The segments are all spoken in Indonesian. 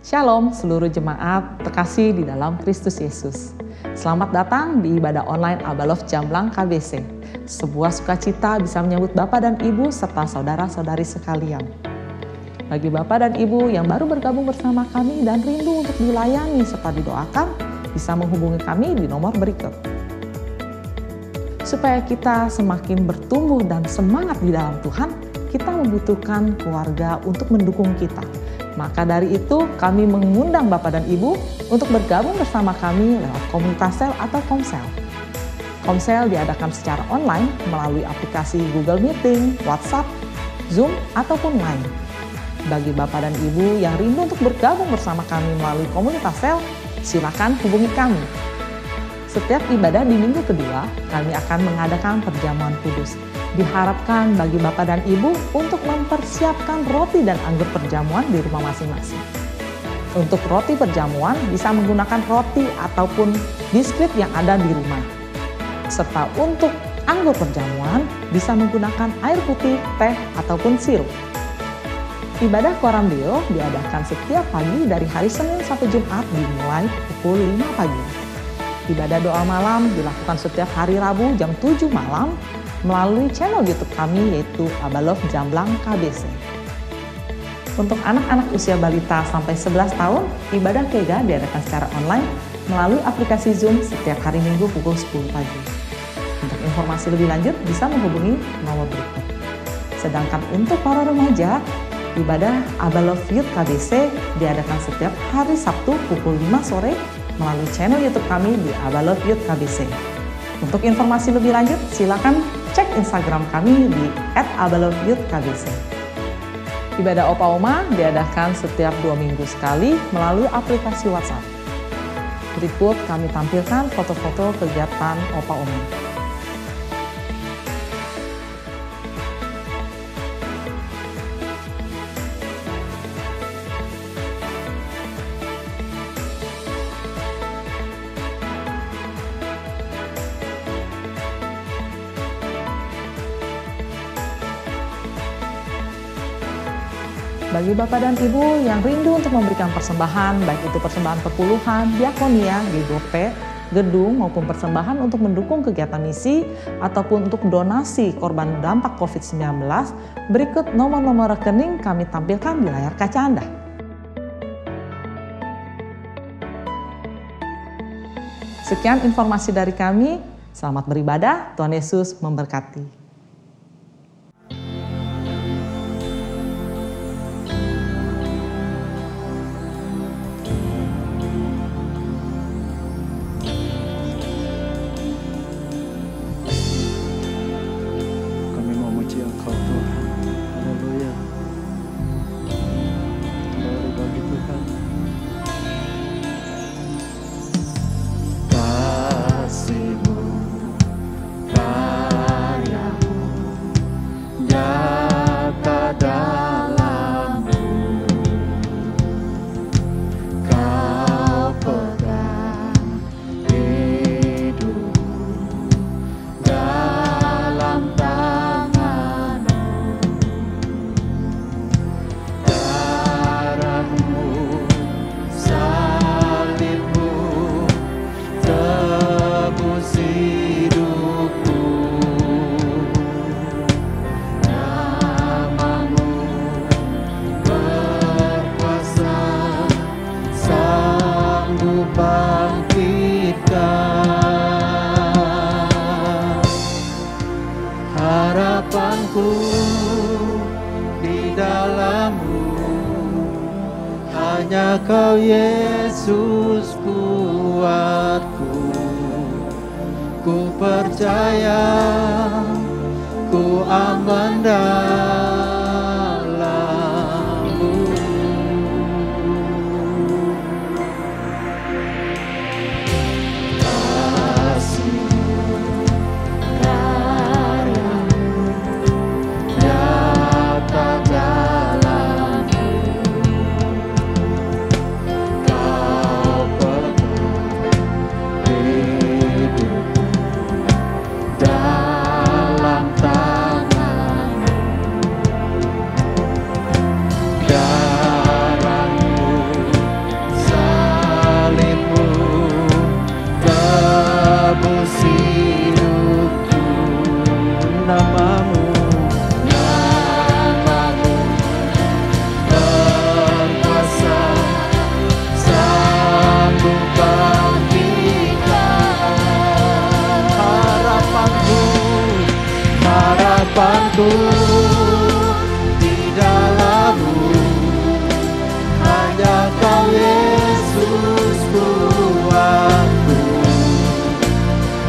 Shalom seluruh jemaat terkasih di dalam Kristus Yesus. Selamat datang di ibadah online Abalov Jamblang KBC. Sebuah sukacita bisa menyambut Bapak dan Ibu serta saudara-saudari sekalian. Bagi Bapak dan Ibu yang baru bergabung bersama kami dan rindu untuk dilayani serta didoakan, bisa menghubungi kami di nomor berikut. Supaya kita semakin bertumbuh dan semangat di dalam Tuhan, kita membutuhkan keluarga untuk mendukung kita. Maka dari itu kami mengundang Bapak dan Ibu untuk bergabung bersama kami lewat komunitas sel atau komsel. Komsel diadakan secara online melalui aplikasi Google Meeting, WhatsApp, Zoom, ataupun Line. Bagi Bapak dan Ibu yang rindu untuk bergabung bersama kami melalui komunitas sel, silakan hubungi kami. Setiap ibadah di minggu kedua, kami akan mengadakan perjamuan kudus. Diharapkan bagi Bapak dan Ibu untuk mempersiapkan roti dan anggur perjamuan di rumah masing-masing. Untuk roti perjamuan bisa menggunakan roti ataupun biskuit yang ada di rumah. Serta untuk anggur perjamuan bisa menggunakan air putih, teh, ataupun sirup. Ibadah Koramdeo diadakan setiap pagi dari hari Senin sampai Jumat dimulai pukul 5 pagi. Ibadah doa malam dilakukan setiap hari Rabu jam 7 malam melalui channel YouTube kami yaitu Abalov Jamblang KBC. Untuk anak-anak usia balita sampai 11 tahun, ibadah Kega diadakan secara online melalui aplikasi Zoom setiap hari Minggu pukul 10 pagi. Untuk informasi lebih lanjut bisa menghubungi nomor berikut. Sedangkan untuk para remaja, ibadah Abalov Youth KBC diadakan setiap hari Sabtu pukul 5 sore melalui channel YouTube kami di Abalov Youth KBC. Untuk informasi lebih lanjut, silakan cek Instagram kami di @abaloveyouthkbc. Ibadah Opa Oma diadakan setiap 2 minggu sekali melalui aplikasi WhatsApp. Berikut kami tampilkan foto-foto kegiatan Opa Oma. Bagi Bapak dan Ibu yang rindu untuk memberikan persembahan, baik itu persembahan perpuluhan, diakonia, GoP, gedung, maupun persembahan untuk mendukung kegiatan misi, ataupun untuk donasi korban dampak COVID-19, berikut nomor-nomor rekening kami tampilkan di layar kaca Anda. Sekian informasi dari kami, selamat beribadah, Tuhan Yesus memberkati. Engkau Tuhan, haleluya, glory bagi Tuhan. Kasih-Mu, karya-Mu, nyata dalam-Mu, Kau pegang hidupku dalam harapanku di dalam-Mu, hanya Kau Yesus kuatku. Ku percaya, ku aman dalam-Mu. Dalam tangan harapanku di dalam-Mu, hanya Kau Yesus kuatku.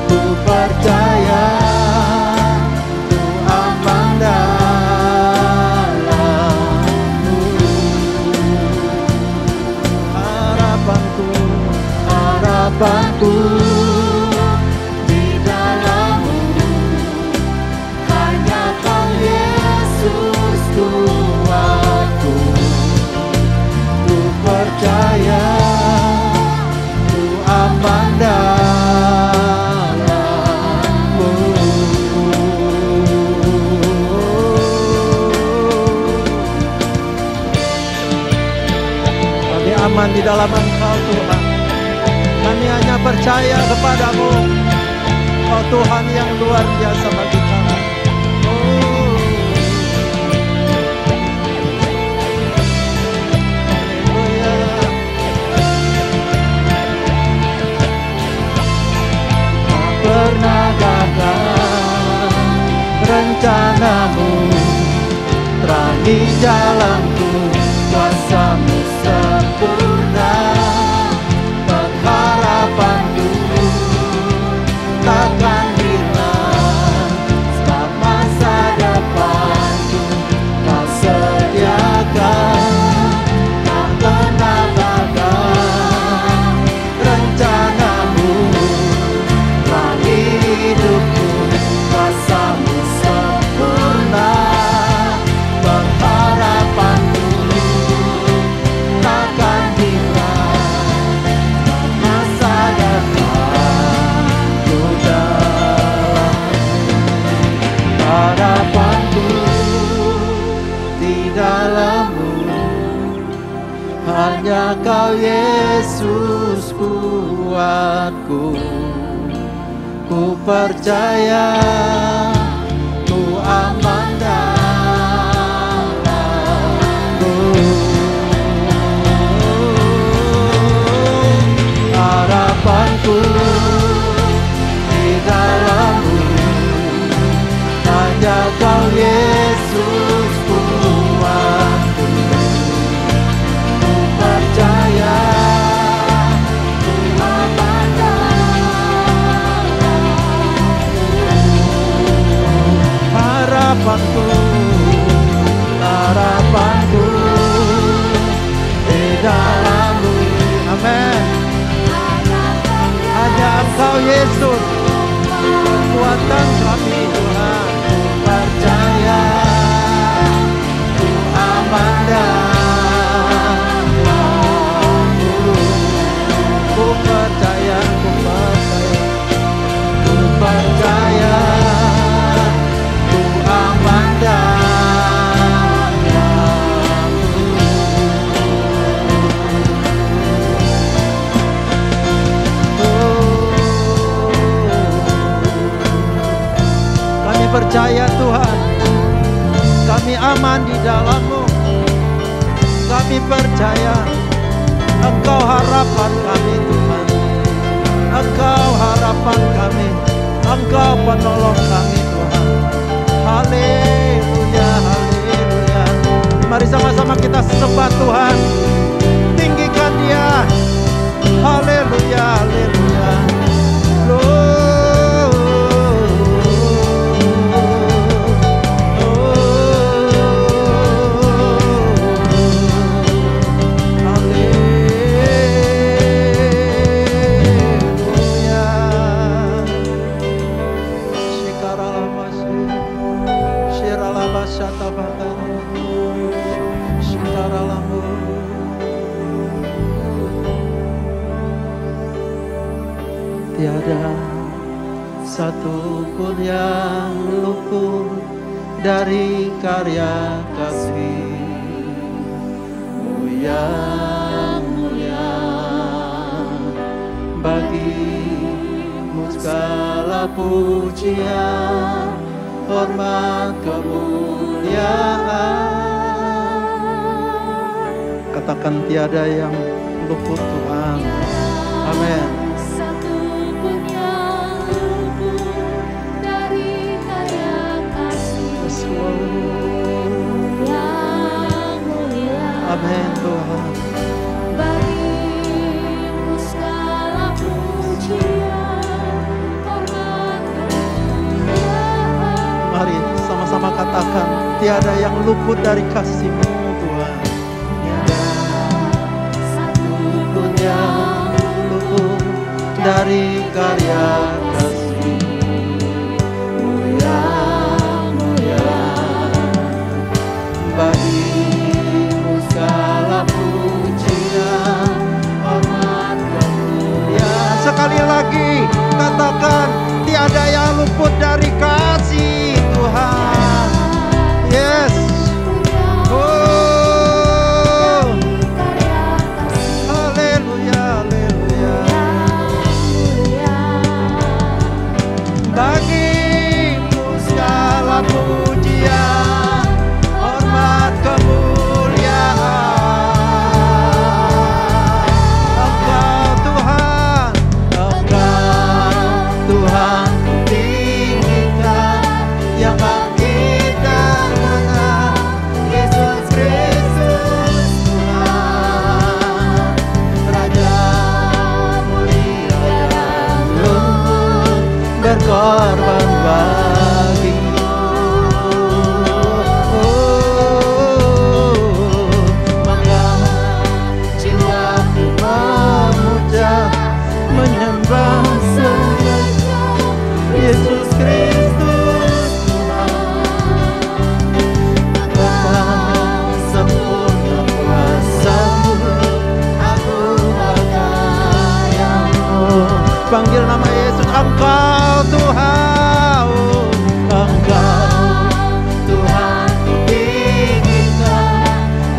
Ku percaya ku aman dalam-Mu. Harapanku, harapanku di dalam-Mu, hanya Kau Yesus kuatku. Ku percaya ku aman dalam-Mu. Kami aman di dalam Engkau Tuhan. Kami hanya percaya kepadamu, Kau Tuhan yang luar biasa bagi kami. Pernah gagal rencana-Mu, terangi jalanku, kuasa-Mu sempurna. Pengharapanku takkan hilang, sebab masa depanku Kau sediakan. Tak pernah gagal rencana-Mu, terangi hidupku, kuasa-Mu sempurna. Pengharapanku takkan hilang, masa depanku dalam. Harapanku di dalam-Mu, hanya Kau Yesus kuatku. Ku percaya ku aman dalam-Mu. Harapanku di dalam-Mu, hanya Kau Yesus kuatku. Ku percaya ku aman dalam-Mu. Harapanku, harapanku di dalam-Mu. Amin. Hanya Engkau Yesus kekuatan kami Tuhan. Ku percaya ku aman dalam-Mu. Ku percaya, ku percaya, ku percaya ku aman dalam-Mu. Kami percaya Tuhan, kami aman di dalam-Mu. Kami percaya Engkau harapan kami Tuhan. Engkau harapan kami, Engkau penolong kami Tuhan. Haleluya, haleluya. Mari sama-sama kita sembah Tuhan, tinggikan Dia. Haleluya, haleluya. Tiada satu pun yang luput dari karya kasih-Mu yang mulia. Bagi-Mu segala pujian, hormat, kemuliaan. Katakan tiada yang luput Tuhan. Amin. tiada yang luput dari kasih-Mu Tuhan. Tiada satupun yang luput dari karya kasih-Mu yang mulia. Bagi-Mu segala pujian, hormat, kemuliaan. Sekali lagi katakan, tiada yang luput dari kasih Tuhan. Yes. Oh. Haleluya, haleluya. Bagi-Mu segala pujian, hormat, kemuliaan. Engkau Tuhan, Engkau Tuhan tinggikan, yang bangkit dan menang, Yesus Kristus Tuhan, Raja mulia dan lembut, berkorban bagi-Mu. Maka jiwaku memuja, menyembah saja Yesus Kristus Tuhan. Betapa sempurna kuasa-Mu, agunglah karya-Mu. Panggil nama Yesus. Engkau Tuhan, Engkau Tuhan kutinggikan,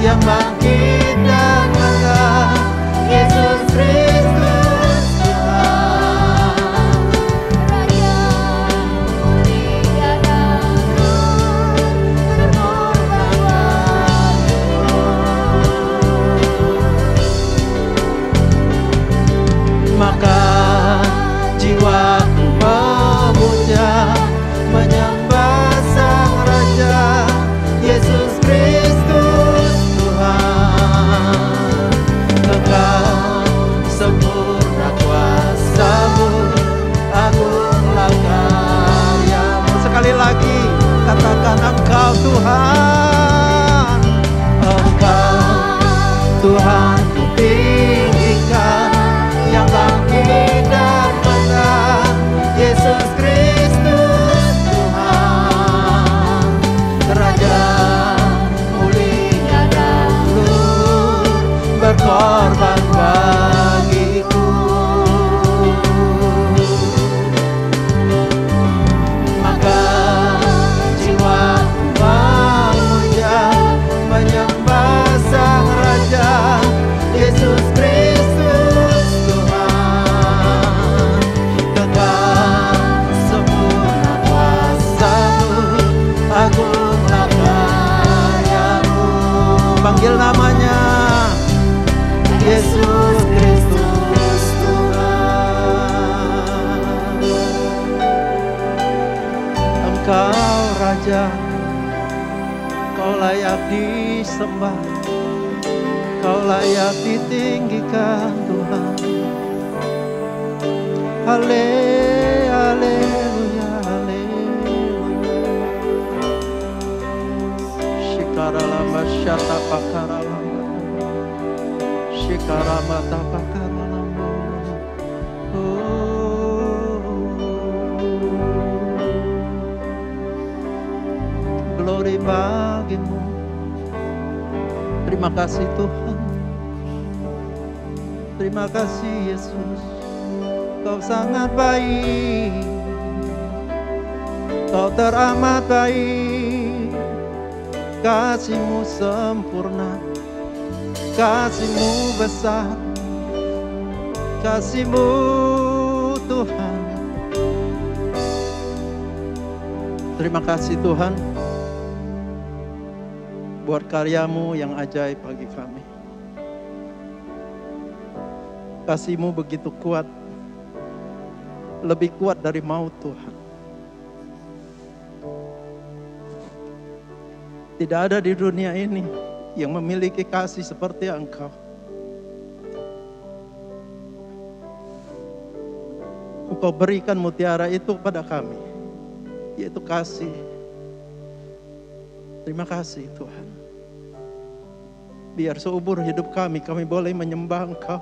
yang bangkit dan menang, Yesus Kristus Tuhan, Raja mulia dan lembut, berkorban bagi-Mu. Maka jiwaku memuja, menyembah Sang Raja, Yesus Kristus Tuhan. Engkau sempurna kuasa-Mu, agunglah karya-Mu. Sekali lagi katakan, Engkau Tuhan, Engkau Tuhan kutinggikan, yang bangkit dan menang, Yesus Kristus Tuhan, Raja mulia dan lembut, berkorban bagi-Ku. Maka jiwaku memuja, menyembah Sang Raja, Yesus Kristus Tuhan. Kekal sempurna kuasa-Mu, agunglah karya-Mu. Panggil namanya, Yesus Kristus Tuhan. Engkau Raja, Kau layak disembah, Kau layak ditinggikan Tuhan. Haleluya, haleluya. Shikaralama syata pakaralama, shikaramata pakaralama. Glory bagi-Mu. Terima kasih Tuhan. Terima kasih Yesus. Kau sangat baik, Kau teramat baik. Kasih-Mu sempurna, kasih-Mu besar, kasih-Mu Tuhan. Terima kasih Tuhan buat karya-Mu yang ajaib bagi kami. Kasih-Mu begitu kuat, lebih kuat dari maut Tuhan. Tidak ada di dunia ini yang memiliki kasih seperti Engkau. Engkau berikan mutiara itu pada kami, yaitu kasih. Terima kasih Tuhan. Biar seumur hidup kami boleh menyembah Engkau.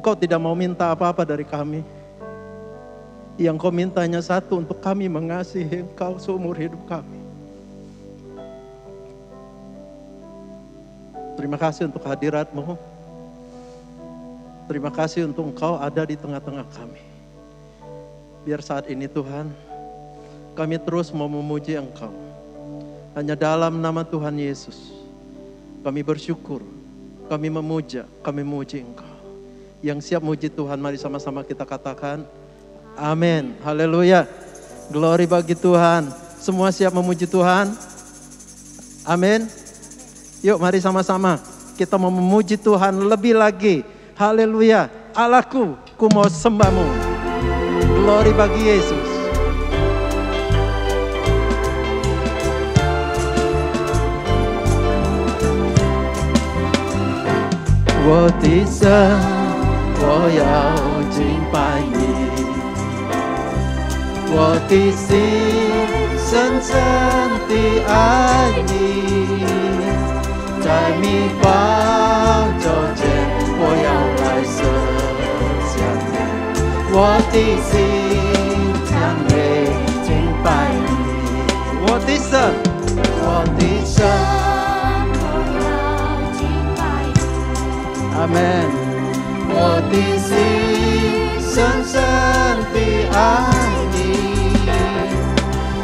Engkau tidak mau minta apa-apa dari kami. Yang Kau mintanya satu, untuk kami mengasihi Engkau seumur hidup kami. Terima kasih untuk hadirat-Mu. Terima kasih untuk Engkau ada di tengah-tengah kami. Biar saat ini Tuhan, kami terus mau memuji Engkau. Hanya dalam nama Tuhan Yesus, kami bersyukur, kami memuja, kami memuji Engkau. Yang siap muji Tuhan, mari sama-sama kita katakan, amin. Haleluya. Glory bagi Tuhan. Semua siap memuji Tuhan? Amin. Yuk mari sama-sama kita mau memuji Tuhan lebih lagi. Haleluya. Allahku, ku mau sembah-Mu. Glory bagi Yesus. 我的神，我要敬拜你，我的心深深地爱你，在你宝座前，我要来舍下你，我的心赞美敬拜你，我的神，我的神。 阿門。我的心深深地愛你，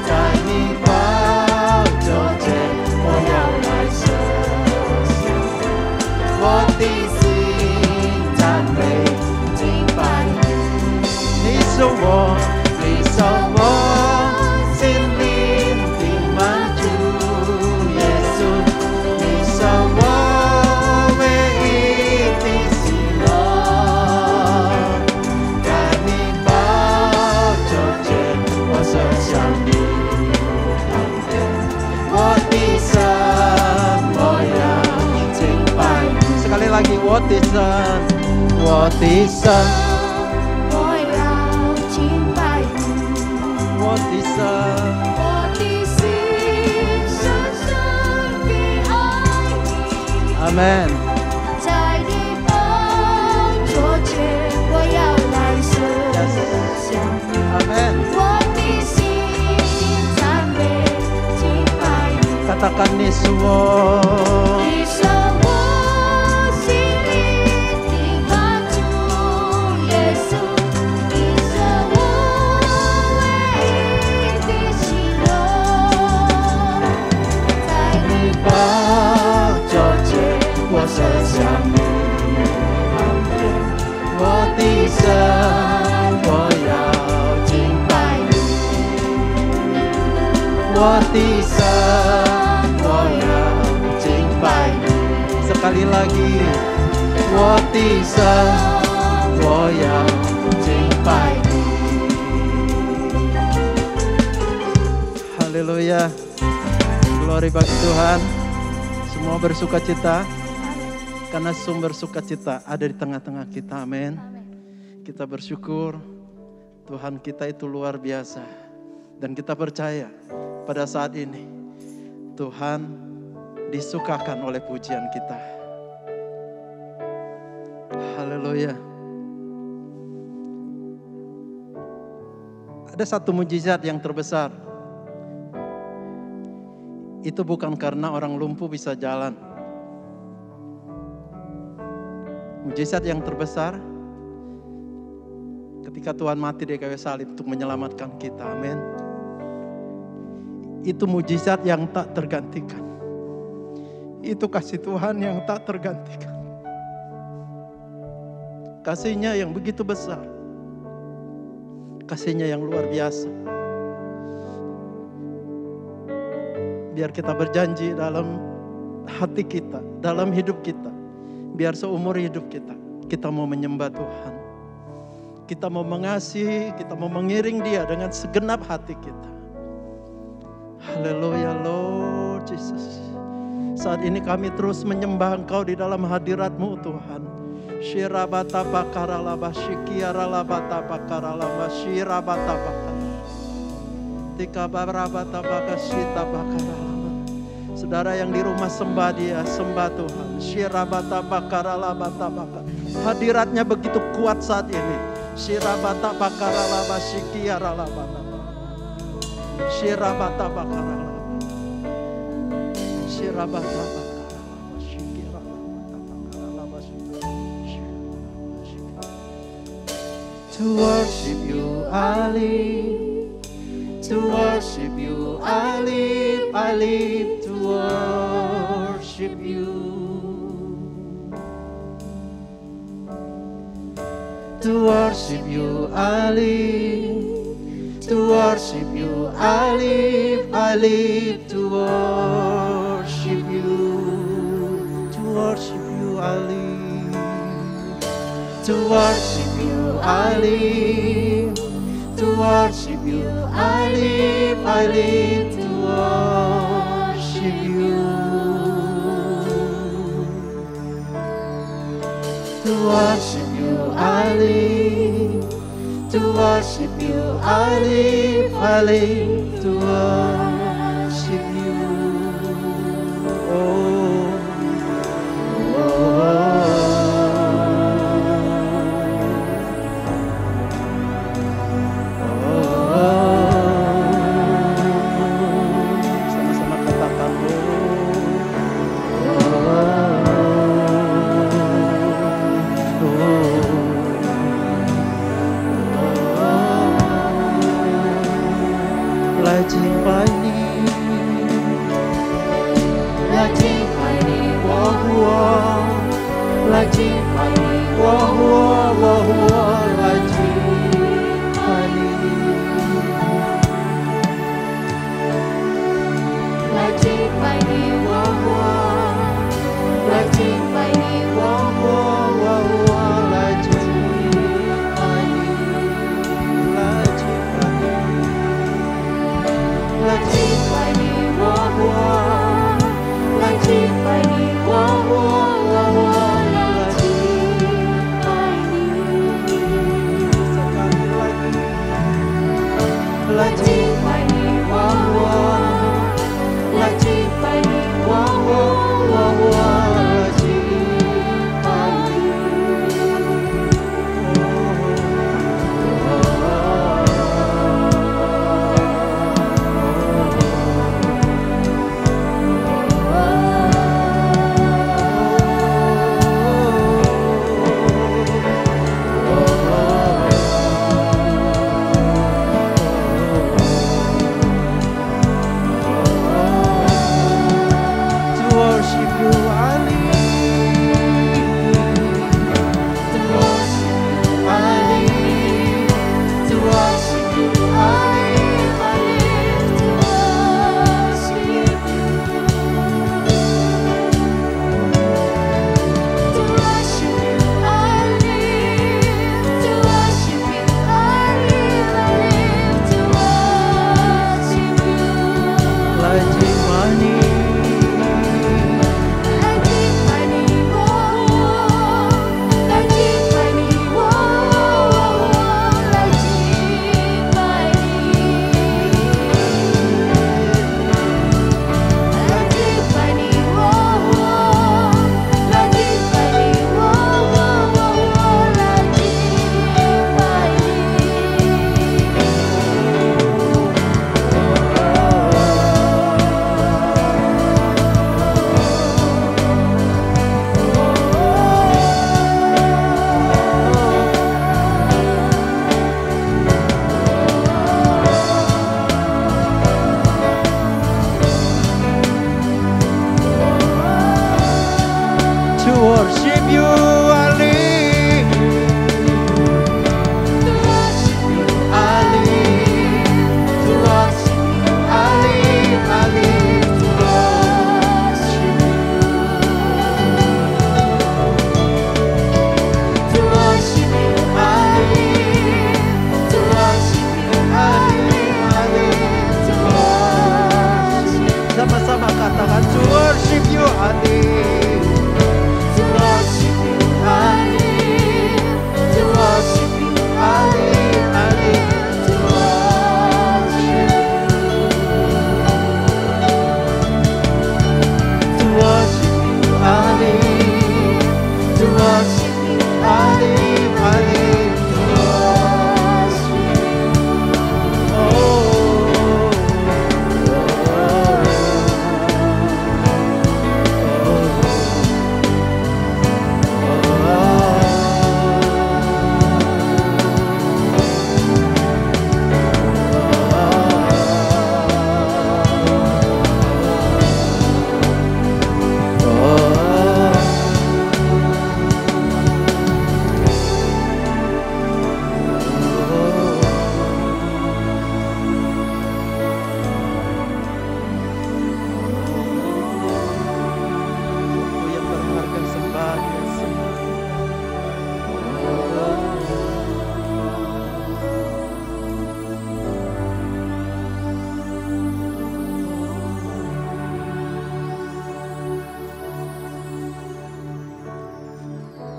在你寶座前，我要來舍下我的心讚美敬拜你。你是我，你是我心靈的滿足，耶穌，你是我。 sekali lagi, 我的神，我的神，我要敬拜你，我的神，我的心深深地愛你。阿門。在你寶座前，我要來舍下。阿門。我的心讚美敬拜你。katakan ni semua. Sekali lagi, 我的神，我要敬拜你。Haleluya, glory bagi Tuhan. Semua bersuka cita, karena sumber sukacita ada di tengah-tengah kita. Amin. Kita bersyukur, Tuhan kita itu luar biasa. Dan kita percaya pada saat ini, Tuhan disukakan oleh pujian kita. Haleluya. Ada satu mujizat yang terbesar. Itu bukan karena orang lumpuh bisa jalan. Mujizat yang terbesar ketika Tuhan mati di kayu salib untuk menyelamatkan kita. Amin. Itu mujizat yang tak tergantikan. Itu kasih Tuhan yang tak tergantikan. Kasihnya yang begitu besar. Kasihnya yang luar biasa. Biar kita berjanji dalam hati kita, dalam hidup kita. Biar seumur hidup kita, kita mau menyembah Tuhan. Kita mau mengasihi, kita mau mengiring Dia dengan segenap hati kita. Haleluya Lord Jesus. Saat ini kami terus menyembah Engkau di dalam hadirat-Mu Tuhan. Shirabata bakaralaba shikiaralabata bakaralaba shirabata bakar. Tika barabata bakasita bakaralaba. Saudara yang di rumah sembah Dia, sembah Tuhan. Shirabata bakaralabata bakar. Hadiratnya begitu kuat saat ini. Shirabata bakaralaba shikiaralaba. Shirabata bakaralaba. Shirabata bakaralaba shikiaralaba bakaralaba. To worship You I live. To worship You I live to worship You. To worship You I live, to worship You I live to worship You. To worship You I live, to worship You I live. To worship You I live to worship You. To worship You I live, to worship You I live to worship You. Sama-sama katakan to worship You I live, to worship You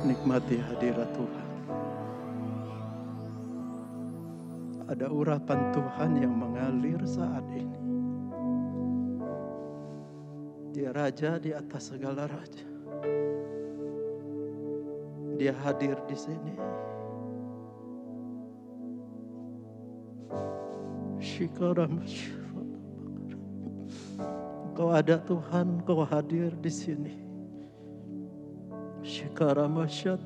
Nikmati hadirat Tuhan. Ada urapan Tuhan yang mengalir saat ini. Dia Raja di atas segala raja. Dia hadir di sini. Kau ada Tuhan, Kau hadir di sini. Terima kasih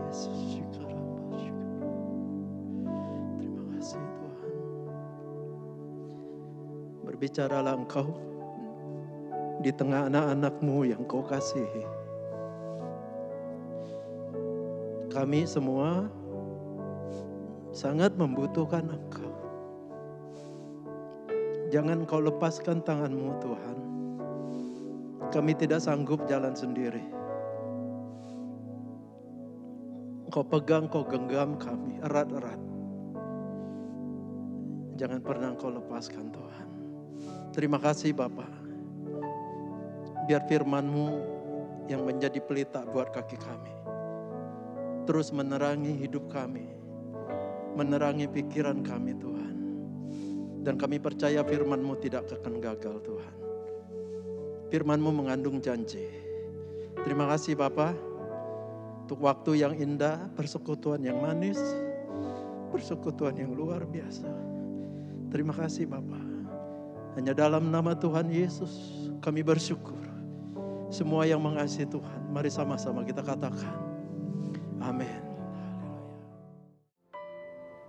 Yesus. Terima kasih Tuhan. Berbicaralah Engkau di tengah anak-anak-Mu yang Kau kasihi. Kami semua sangat membutuhkan Engkau. Jangan Kau lepaskan tangan-Mu Tuhan. Kami tidak sanggup jalan sendiri. Kau pegang, Kau genggam kami erat-erat. Jangan pernah Kau lepaskan Tuhan. Terima kasih Bapa. Biar firman-Mu yang menjadi pelita buat kaki kami terus menerangi hidup kami, menerangi pikiran kami Tuhan. Dan kami percaya firman-Mu tidak akan gagal Tuhan. Firman-Mu mengandung janji. Terima kasih Bapa untuk waktu yang indah, persekutuan yang manis, persekutuan yang luar biasa. Terima kasih Bapa. Hanya dalam nama Tuhan Yesus kami bersyukur. Semua yang mengasihi Tuhan, mari sama-sama kita katakan. Amin.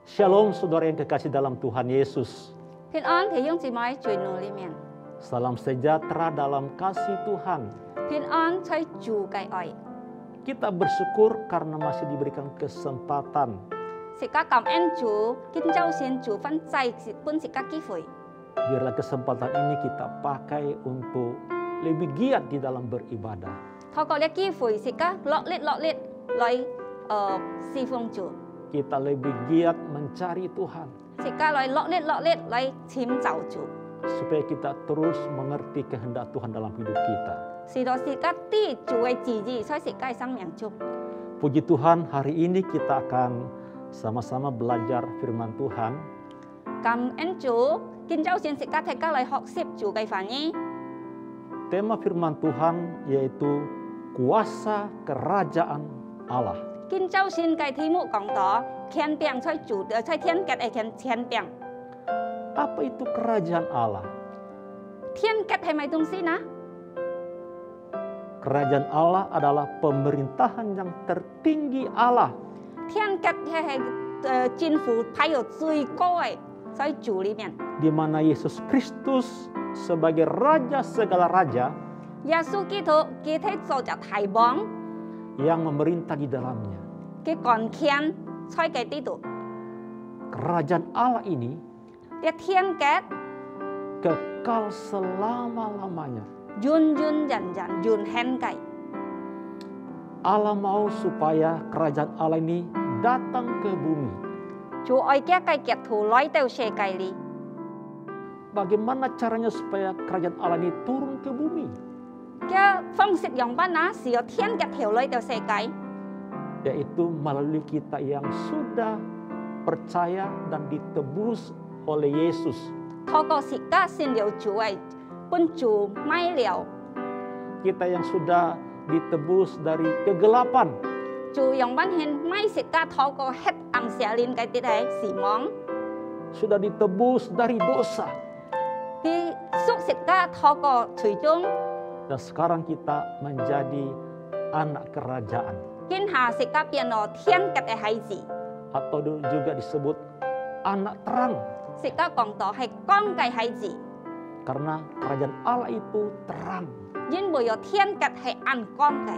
Shalom saudara yang kekasih dalam Tuhan Yesus. 平安弟兄姊妹在主裏面， Salam sejahtera dalam kasih Tuhan. 平安在主嘅愛。 Kita bersyukur karena masih diberikan kesempatan. 時間感恩主，見周先主分際本時間機會， Biarlah kesempatan ini kita pakai untuk lebih giat di dalam beribadah. 透過呢個機會，時間落力來侍奉主， Kita lebih giat mencari Tuhan. 時間來落力來尋找主， Supaya kita terus mengerti kehendak Tuhan dalam hidup kita. 是到時間啲主嘅旨意，在時間生命中。 Puji Tuhan, hari ini kita akan sama-sama belajar firman Tuhan. 感恩主，見周先時間大家來學習主嘅話語。 Tema firman Tuhan yaitu kuasa kerajaan Allah. 見周先嘅題目講到權柄在主在天國嘅權柄， Apa itu kerajaan Allah? 天國係咪東西呢？ Kerajaan Allah adalah pemerintahan yang tertinggi Allah. 天國係政府排有最高嘅，在主裏面。 Di mana Yesus Kristus sebagai Raja segala raja 耶穌基督佢係做隻大王， yang memerintah di dalamnya. 佢管權在佢呢度。 Kerajaan Allah ini 呢天國 kekal selama-lamanya. 永遠永恆嘅。 Allah mau supaya kerajaan Allah ini datang ke bumi. 主愛嘅嘅國土來到世界裏， Bagaimana caranya supaya kerajaan Allah ini turun ke bumi? 嘅方式用法呢是由天國條來到世界， Yaitu melalui kita yang sudah percaya dan ditebus oleh Yesus. 透過時間先了主嘅本主買了， Kita yang sudah ditebus dari kegelapan, 主用法現買時間透過黑暗社靈嘅啲係死亡， sudah ditebus dari dosa. 佢屬時間透過最終。 Dan sekarang kita menjadi anak kerajaan. 今下時間變咗天國嘅孩子， Atau juga disebut anak terang. 時間講到係光嘅孩子， Karena kerajaan Allah itu terang. 因為有天國係暗光嘅。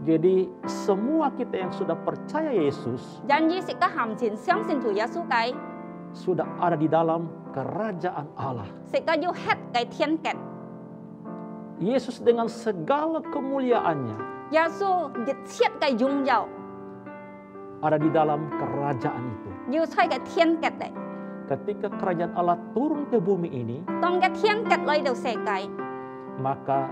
Jadi semua kita yang sudah percaya Yesus 人以時間含前相信主耶穌嘅， sudah ada di dalam kerajaan Allah. 時間要吃嘅天國。 Yesus dengan segala kemuliaannya 耶穌熱切嘅榮耀 ada di dalam kerajaan itu. 要在嘅天國嚟。 Ketika kerajaan Allah turun ke bumi ini, 當嘅天國來到世界， maka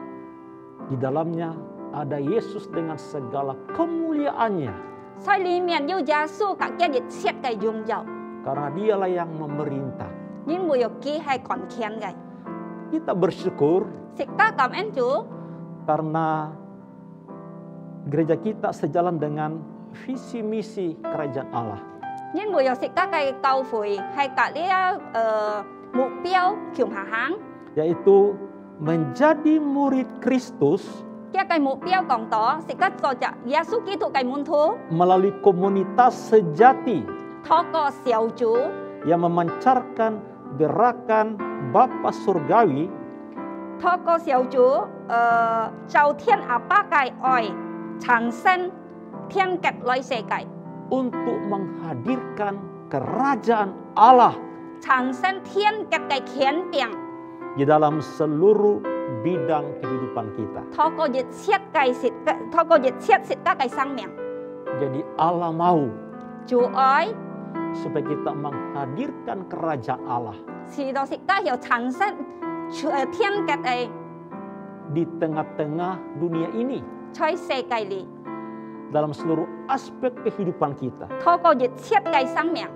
di dalamnya ada Yesus dengan segala kemuliaannya. 所以里面有耶穌嘅一切嘅榮耀， Karena dialah yang memerintah. 因為有佢係權權嘅， Kita bersyukur 值得感恩主， karena gereja kita sejalan dengan visi misi kerajaan Allah. 因為有值得嘅教會係隔呢目標強下行， Yaitu menjadi murid Kristus 一個目標講到值得做着耶穌基督嘅門徒， melalui komunitas sejati 透過小組， yang memancarkan gerakan Bapa Surgawi 透過小組就天阿爸嘅愛產生天國來世界， untuk menghadirkan kerajaan Allah 產生天國嘅權柄， di dalam seluruh bidang kehidupan kita. 透過一切實得嘅生命， Jadi Allah mau 主愛 supaya kita menghadirkan kerajaan Allah 是到實得有產生天國嘅 di tengah-tengah dunia ini, 在世界裏， dalam seluruh aspek kehidupan kita, 透過一切嘅生命，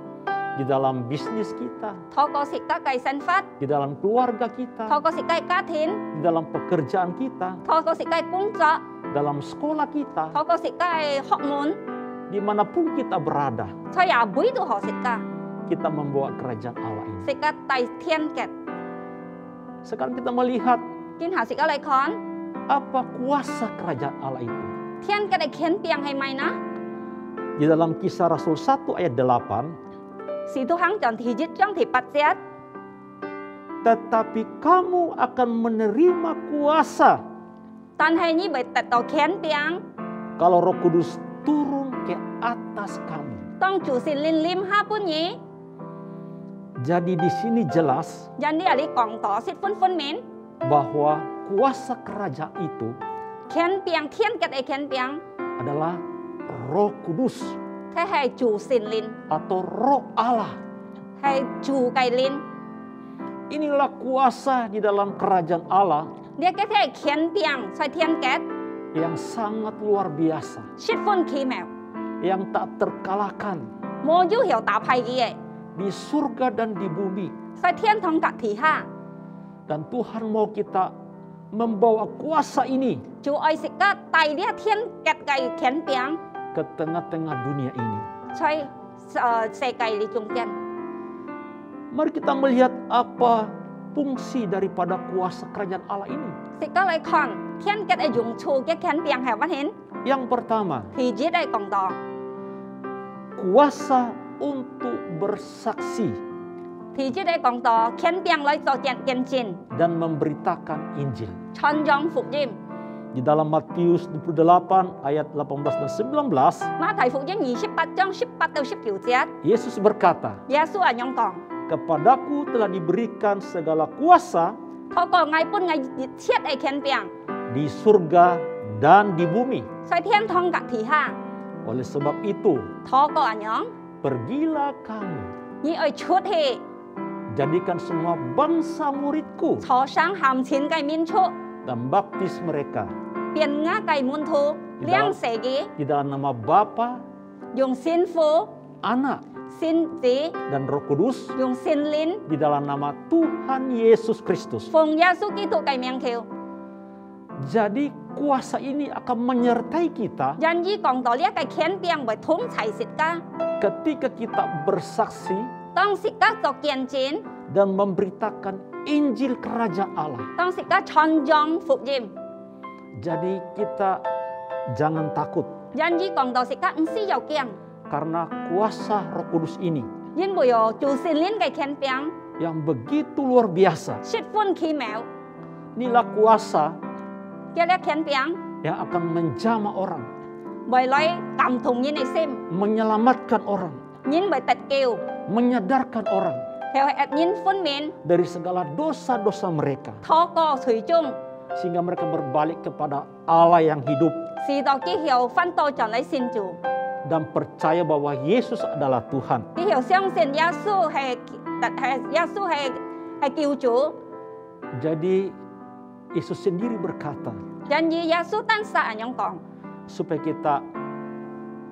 di dalam bisnis kita, 透過實得嘅生活， di dalam keluarga 透 kita, 過實得家庭， di dalam pekerjaan kita, 透過實得工作， dalam sekolah kita, 透過實得學問， dimanapun kita berada, 在也每度學實得， kita membawa kerajaan Allah ini. 實得大天國。 Sekarang kita melihat 見下實得嚟看， apa kuasa kerajaan Allah itu. 天國嘅權柄係咪呢？ Di dalam Kisah Rasul 1 ayat 8, 使徒行傳第1章第8節， tetapi kamu akan menerima kuasa 但係你會得到權柄， kalau Roh Kudus turun ke atas kamu. 當主是靈臨下半夜， Jadi di sini jelas 人哋喺你講道是分明， bahwa kuasa kerajaan itu 權柄天國嘅權柄， adalah Roh Kudus 佢係主聖靈， atau Roh Allah. 係主嘅靈。 Inilah kuasa di dalam kerajaan Allah 呢個係權柄在天國， yang sangat luar biasa, 十分奇妙， yang tak terkalahkan 冇要求打敗嘅嘢， di surga dan di bumi. 在天堂及地下， Dan Tuhan mau kita membawa kuasa ini 主愛食得帶呢天國嘅權柄， ke tengah-tengah dunia ini. 在世界裏中間。 Mari kita melihat apa fungsi daripada kuasa kerajaan Allah ini. 食得嚟看天國嘅用處嘅權柄係乜嘢？ Yang pertama, 第一嚟講到 kuasa untuk bersaksi 第一嚟講到權柄嚟做見證， dan memberitakan Injil. 傳揚福音。 Di dalam Matius 28 ayat 18 dan 19, 馬太福音28章18到19節， Yesus berkata, 耶穌係咁講： "Kepadaku telah diberikan segala kuasa 透過愛本嘅一切嘅權柄， di surga dan di bumi. 在天堂及地下。 Oleh sebab itu, 透過咁樣， pergilah kamu, 你愛出去， jadikan semua bangsa muridku 坐上含錢嘅面出， dan baptis mereka 變雅嘅門徒，兩世嘅 di dalam nama Bapa, 用聖父、 Anak, 聖子、 dan Roh Kudus, 用聖靈， di dalam nama Tuhan Yesus Kristus." 奉耶穌基督嘅名求。 Jadi kuasa ini akan menyertai kita 人以講到呢一個權柄為統齊食家， ketika kita bersaksi 當食家作見證， dan memberitakan Injil Kerajaan Allah. 當食家傳揚福音。 Jadi kita jangan takut 人以講到食家唔需要驚， karena kuasa Roh Kudus ini 因為有主聖靈嘅權柄， yang begitu luar biasa. 十分奇妙 Inilah kuasa 嘅呢權柄， yang akan menjamah orang, 為來感動人嘅心， menyelamatkan orang, 人為得救， menyadarkan orang 係人分辨， dari segala dosa-dosa mereka, 透過隨眾， sehingga mereka berbalik kepada Allah yang hidup 使到基後翻到進嚟信主， dan percaya bahwa Yesus adalah Tuhan. 基後相信耶穌係救主。 Jadi Yesus sendiri berkata, Janji Yesus tansa anyong kong. supaya kita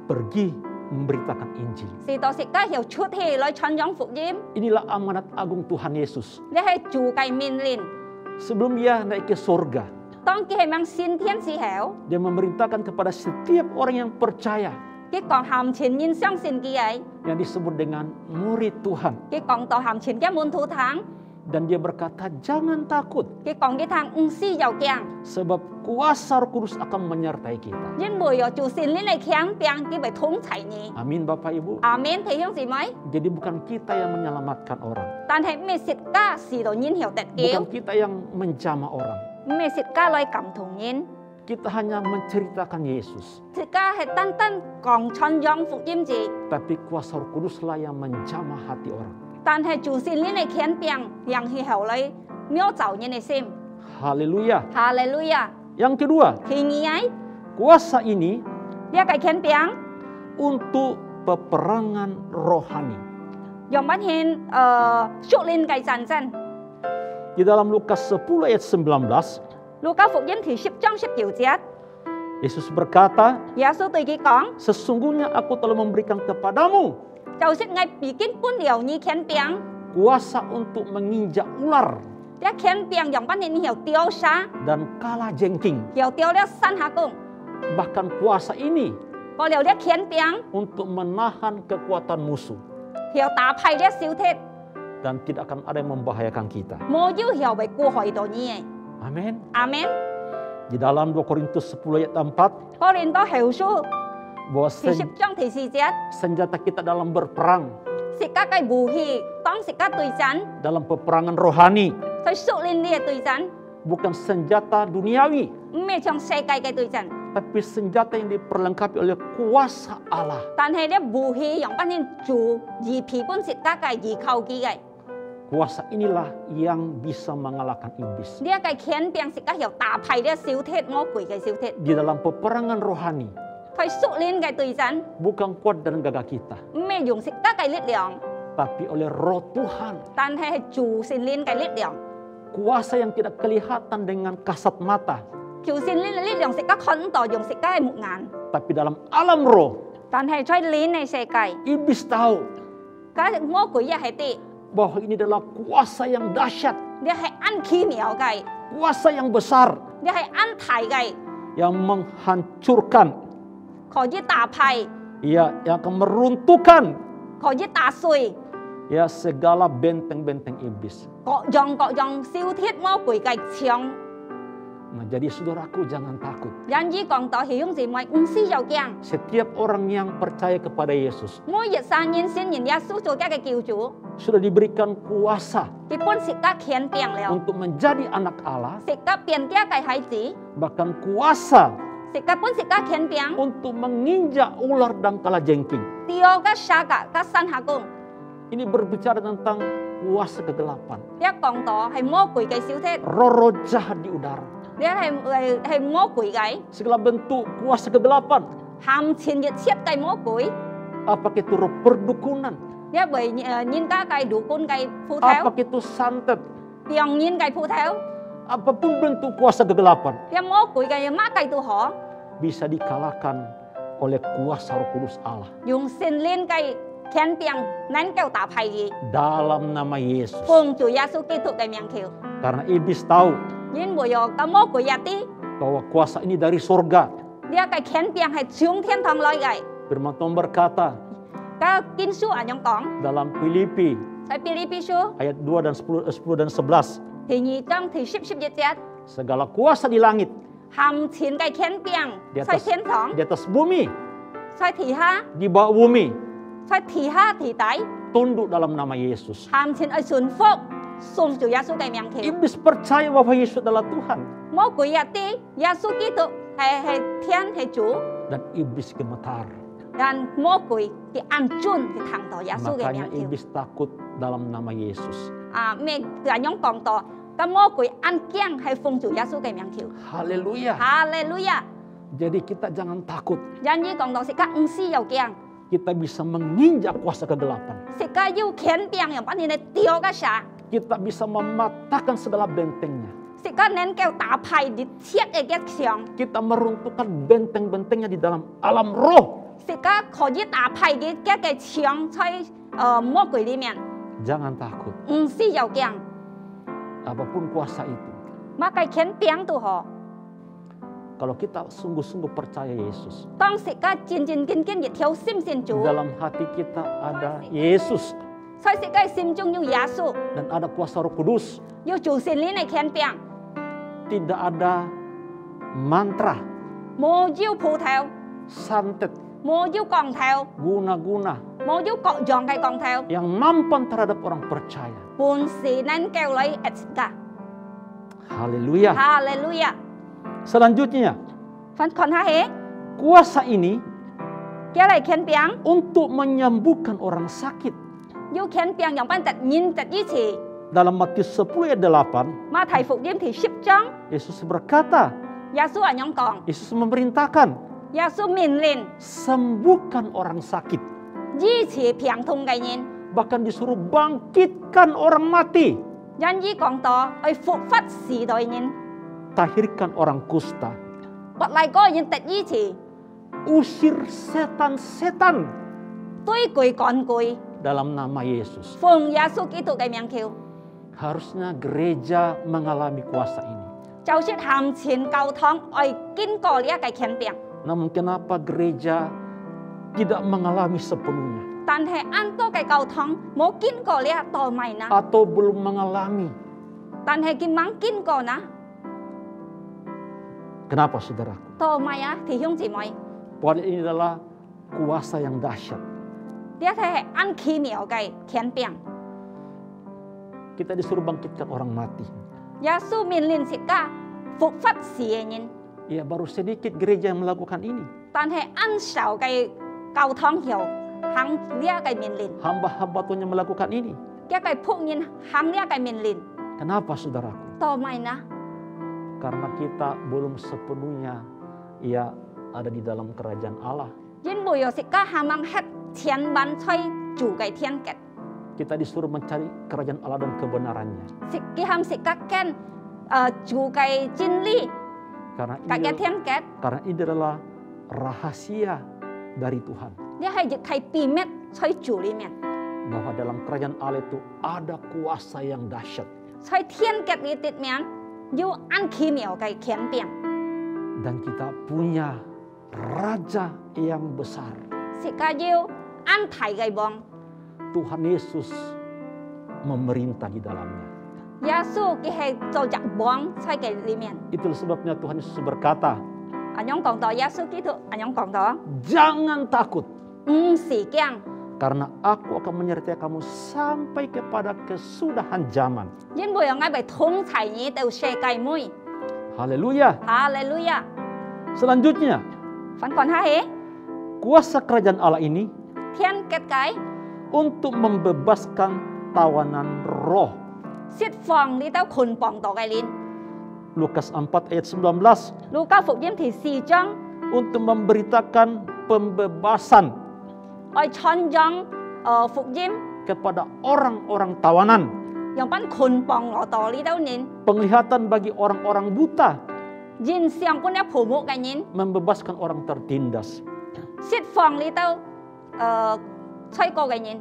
pergi memberitakan Injil. 是到時家又出去來傳揚福音， Inilah amanat agung Tuhan Yesus. 你係主計命令。 Sebelum dia naik ke surga, 當佢係向先天時候， dia memerintahkan kepada setiap orang yang percaya, 佢講含前因相信佢係， yang disebut dengan murid Tuhan. 佢講到含前嘅門徒堂， Dan dia berkata, jangan takut, 佢講嘅堂唔需要驚， sebab kuasa Roh Kudus akan menyertai kita. 因為有主神靈嚟強病，佢會統齊你。 Amin Bapak Ibu. 阿們弟兄姊妹， Jadi bukan kita yang menyelamatkan orang, 但係咩食家是到因後得救， bukan kita yang menjamah orang. 咩食家來感同因， Kita hanya menceritakan Yesus, 食家係單單講傳揚福音字， tapi kuasa Roh Kuduslah yang menjamah hati orang. 但係主神靈嚟強病，讓佢後來秒走人嘅心。 Haleluya. 哈利路亞， Yang kedua, 其二， kuasa ini 呢一個強病。 untuk peperangan rohani. 讓乜獻屬靈嘅戰爭。 Di dalam Lukas 10 ayat 19, 路加福音第10章19節， Yesus berkata, 耶穌對佢講： sesungguhnya aku telah memberikan kepadamu 就是我已經搬了你權柄， kuasa untuk menginjak ular 呢權柄讓乜獻又丟沙， dan kalajengking. 又丟了山下公， Bahkan kuasa ini 過了呢權柄， untuk menahan kekuatan musuh 又打敗呢小鐵， dan tidak akan ada yang membahayakan kita. 冇要又為過害到你。 Amin. 阿門。 Di dalam 2 Korintus 10 ayat 4, 哥林多後書 bahwa 第10章第4節， senjata kita dalam berperang, 食家嘅武器當食家對戰， dalam peperangan rohani, 佢屬靈呢嘅對戰， bukan senjata duniawi, 唔係像世界嘅對戰。 tapi senjata yang diperlengkapi oleh kuasa Allah. 但係呢武器用乜嘢做而皮本食家嘅而靠機嘅， Kuasa inilah yang bisa mengalahkan iblis. 呢一個權柄食家又打敗呢小鐵魔鬼嘅小鐵， Di dalam peperangan rohani, 佢屬靈嘅對戰， bukan kuat dan gagah kita, 唔係用食家嘅力量， tapi oleh roh Tuhan. 但係係做聖靈嘅力量， Kuasa yang tidak kelihatan dengan kasat mata, 叫聖靈嘅力量食家看到用食家嘅目眼， tapi dalam alam roh, 但係在靈嘅世界， iblis tahu 嗰魔鬼一係啲， bahwa ini adalah kuasa yang dahsyat, 你係按奇妙嘅， kuasa yang besar, 你係按大嘅， yang menghancurkan, 可以打敗， ya, yang akan meruntuhkan 可以打碎 ya segala benteng-benteng iblis. 各樣小鐵魔鬼嘅槍。 Nah, jadi saudaraku jangan takut. 人以講到弟兄姊妹唔需要驚， Setiap orang yang percaya kepada Yesus 每日3年先認耶穌做家嘅救主， sudah diberikan kuasa 基本食家權柄了， untuk menjadi anak Allah, 食家變家嘅孩子， bahkan kuasa 食家本食家權柄， untuk menginjak ular dan kalajengking. 丟嘅沙格嘅山下公， Ini berbicara tentang kuasa kegelapan, 一講到係魔鬼嘅小鐵， roh-roh jahat di udara, 呢係魔鬼嘅， segala bentuk kuasa kegelapan, 含前日切嘅魔鬼， apakah itu roh perdukunan, 呢為人家嘅毒官嘅鋪頭， apakah itu santet, 病人嘅鋪頭， apapun bentuk kuasa kegelapan 呢魔鬼嘅乜嘅都可， bisa dikalahkan oleh kuasa Roh Kudus Allah 用聖靈嘅權柄能夠打敗佢。 dalam nama Yesus. 奉主耶穌基督嘅名求， Karena iblis tahu 因為有個魔鬼一啲， bahwa kuasa ini dari surga. 呢一個權柄係從天堂來嘅。 Firman Tuhan berkata 個經書咁樣講， dalam Filipi 喺腓立比書 ayat 2 dan 10 dan 11, 第2章第11節， segala kuasa di langit, 含前嘅權柄 di 在 atas, 天堂， di atas bumi, 在地下， di bawah bumi, 在地下地底， tunduk dalam nama Yesus. 含前係順服，奉主耶穌嘅名求。 Iblis percaya bahwa Yesus adalah Tuhan 魔鬼一啲，耶穌基督係天係主， dan iblis gemetar. 但魔鬼嘅按尊嘅行到耶穌嘅 Makanya 名求。 iblis takut dalam nama Yesus. 咩咁樣講到，咁魔鬼按驚係奉主耶穌嘅名求。 Haleluya. 哈利路亞！ Jadi kita jangan takut. 人以講到食家唔需要驚， Kita bisa menginjak kuasa kegelapan. 食家要權柄，又把你哋丟個啥？ Kita bisa mematahkan segala bentengnya. Sika nen kau tapai di tiap eget siang. Kita meruntuhkan benteng-bentengnya di dalam alam roh. Sika kau tapai di eget siang cai mo gui li mian. Jangan takut. Si yau giang. Apapun kuasa itu. Maka kian piang tu ho. Kalau kita sungguh-sungguh percaya Yesus, Tong sika jin jin kin kin ye tiao sim sin di ju. dalam hati kita ada Yesus Sai sika sim jung yu Yesu. dan ada kuasa Roh Kudus. Yu ju sin li nei kian piang. Tidak ada mantra, Mo yu pu tao. santet, Mo yu gong tao. guna-guna Mo yu gong jong kai gong tao. yang mampan terhadap orang percaya. Bun si nen kau lai et sika. Haleluya. Haleluya. Selanjutnya, Fan kon ha he. kuasa ini Kia lai kian piang. untuk menyembuhkan orang sakit. Yu kian piang yang pan tat yin tat yi chi. Dalam Matius 10 ayat 8, Ma thai phục yếm thì 10 章. Yesus berkata, Yesu anyong kong. Yesus memerintahkan, Yesu min lin. sembuhkan orang sakit. Yi chi piang thung gai yin. Bahkan disuruh bangkitkan orang mati. Yan yi kong to. Oi phục phát si doi yin. Tahirkan orang kusta. Bọt lai go yin tat yi chi. Usir setan-setan Tui gui kon gui. dalam nama Yesus. Phùng Yesu Kitô gai miang kiu. Harusnya gereja mengalami kuasa ini. Châu shit ham chin cao thong. Oi kin ko lia gai kian piang. Namun kenapa gereja tidak mengalami sepenuhnya? Tan he an to gai cao thong. Mo kin ko lia to mai na. Atau belum mengalami? Tan he kim mang kin ko na. Kenapa saudaraku? To mai á thì hiung chỉ moi. Padahal ini adalah kuasa yang dahsyat. Dia the an ki miao gai kian piang. Kita disuruh bangkitkan orang mati. Yesu min lin sika phục phát si yin. Ya baru sedikit gereja yang melakukan ini. Tan he an sao gai cao thong hiu. Hang lia gai min lin. Hamba-hamba Tuhan yang melakukan ini. Kia gai phuk yin hang lia gai min lin. Kenapa saudaraku? To mai na. Karena kita belum sepenuhnya ada di dalam kerajaan Allah. Yin bùi yo sika hamang het tian ban choi chủ gai tian ket. Kita disuruh mencari kerajaan Allah dan kebenarannya. Siki ham sika ken chủ gai jin li. Karena Gai ini, tian ket. karena ini adalah rahasia dari Tuhan. Dia hai jik kai pi met choi chủ li mian. Bahwa dalam kerajaan Allah itu ada kuasa yang dahsyat. Choi tian ket li tit mian. Yu an ki miao gai kian piang. Dan kita punya Raja yang besar. Sika yu an thai gai bong. Tuhan Yesus memerintah di dalamnya. Yesu ki hai zo jak bong choi gai li mian. Itulah sebabnya Tuhan Yesus berkata, Anyong kong to Yesu Kitô anyong kong to. jangan takut. Si kiang. Karena aku akan menyertai kamu sampai kepada kesudahan zaman. Yin bùi yo ngai bai thung chai ni teu she gai mui. Haleluya. Haleluya. Selanjutnya, Fan kon ha he. kuasa kerajaan Allah ini Thiên kết cái untuk membebaskan tawanan roh. siết phòng đi tao khôn bỏng tỏ gai lên. Lukas 4 ayat 19. Luka phục diêm thì xì trăng. Untuk memberitakan pembebasan Oi chon jong phục diêm. kepada orang-orang tawanan. Yang pan khôn bỏng lọ tỏ đi tao nên. Penglihatan bagi orang-orang buta. Jin siang pun ya phổ mộ gai nên. Membebaskan orang tertindas. Siết phòng đi tao chơi co gai nên.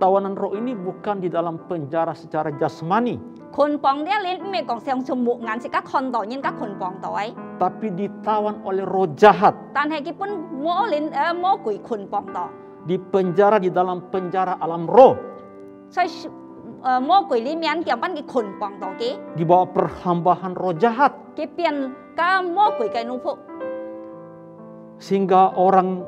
Tawanan roh ini bukan di dalam penjara secara jasmani, Khôn bỏng dia lên mẹ còn xem chum mộ ngàn sẽ các khôn tỏ nhiên các khôn bỏng tỏ ấy. tapi ditawan oleh roh jahat. Tan hay cái pun mộ lên mộ quỷ khôn bỏng tỏ. Dipenjara di dalam penjara alam roh. Chơi mộ quỷ lên mian kiểu pan cái khôn bỏng tỏ cái. Di bawah perhambahan roh jahat. Cái pian ka mộ quỷ cái nung phụ. Sehingga orang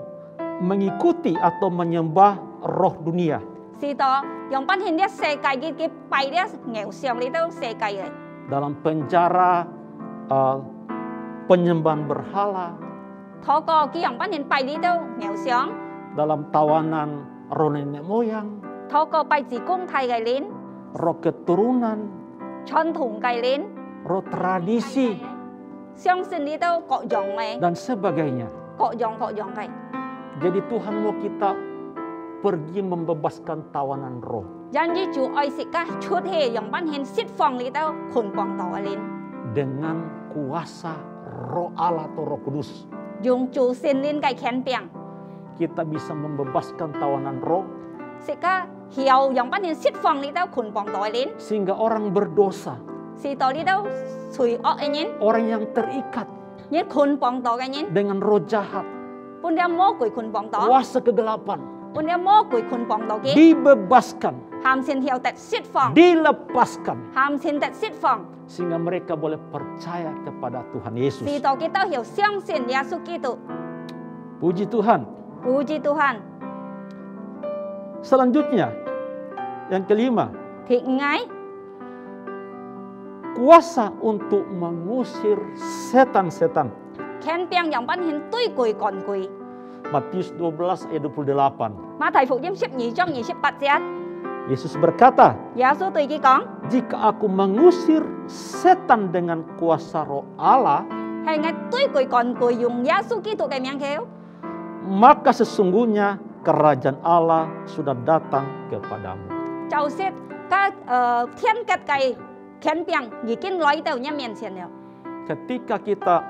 mengikuti atau menyembah roh dunia. Si to yang pan hin dia se kai cái pai dia nghèo xiang li tao se kai rồi. Dalam penjara penyembahan berhala. Thọ co cái yang pan hin pai li tao nghèo xiang. Dalam tawanan roh nenek moyang. Thọ co pai chỉ cung thai gai lên. Roh keturunan. Chon thùng gai lên. Roh tradisi. Xiang sin li tao cọ dòng mày. Dan sebagainya. Cọ dòng gai. Jadi Tuhan mau kita pergi membebaskan tawanan roh. Janji chủ oi sĩ ca chút hề yang pan hin siết phòng li tao khôn bỏng tỏ lên. dengan kuasa Roh Allah atau Roh Kudus. 用主聖靈嘅權柄， Kita bisa membebaskan tawanan roh 食家曉用不斷釋放呢啲捆綁代鏈， sehingga orang berdosa, 是到呢啲罪惡嘅人， orang yang terikat 呢捆綁代嘅人， dengan roh jahat, 半啲魔鬼捆綁代， kuasa kegelapan, 半啲魔鬼捆綁代嘅， dibebaskan, 鹹線曉得釋放， dilepaskan, 鹹線得釋放， sehingga mereka boleh percaya kepada Tuhan 是 Yesus. 到佢都曉相信耶穌基督， Puji Tuhan. puji Tuhan。 Selanjutnya, yang kelima, 第五個， kuasa untuk mengusir setan-setan. 權柄用不斷對鬼趕鬼。 Matius 12 ayat 28. 馬太福音12章28節， Yesus berkata, 耶穌對佢講： jika aku mengusir setan dengan kuasa roh Allah, 係我對鬼趕鬼用耶穌基督嘅名叫， maka sesungguhnya kerajaan Allah sudah datang kepadamu. 就是天國嘅權柄已經來到你面前了。 Ketika kita